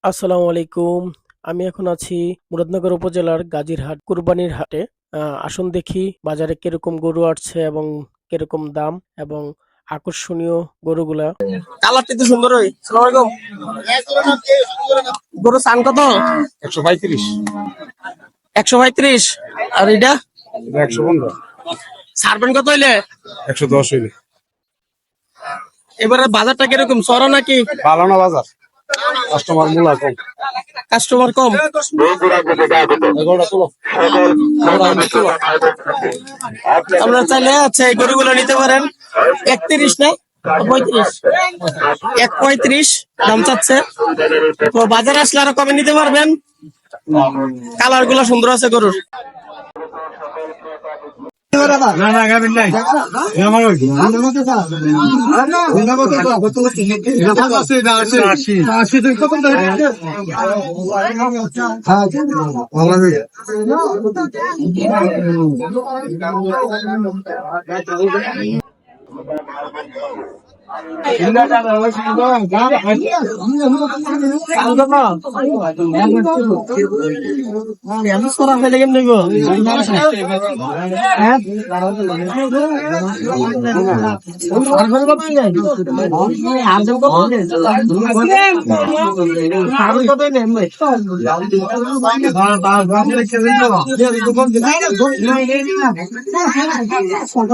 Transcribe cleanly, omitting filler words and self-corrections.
আসসালামু আলাইকুম। আমি এখন আছি মুরাদনগর উপজেলার গাজীরহাট কুরবানির হাটে। আসুন দেখি বাজারে কিরকম গরু আসছে এবং কিরকম দাম এবং আকর্ষণীয় গরুগুলা। কালারটি তো সুন্দর। সালাম আলাইকুম। গরু সান কত? 135 135। আর এটা 115 ছাড়বেন কত হইলে? 110 হইলে এবারে বাজারটা কিরকম, চড়া নাকি? ভালো না বাজার, কাস্টমার মূলা কম। কাস্টমার কম। এগুলোটা তুলো। আপনারা চাইলে আচ্ছা এই গরুগুলো নিতে পারেন। 31 না 35? 135 দাম চাচ্ছে। তো বাজারে আসলে আরো কমে নিতে পারবেন। কালার গুলো সুন্দর আছে গরুর। না না গাবিন নাই আমার ওই কত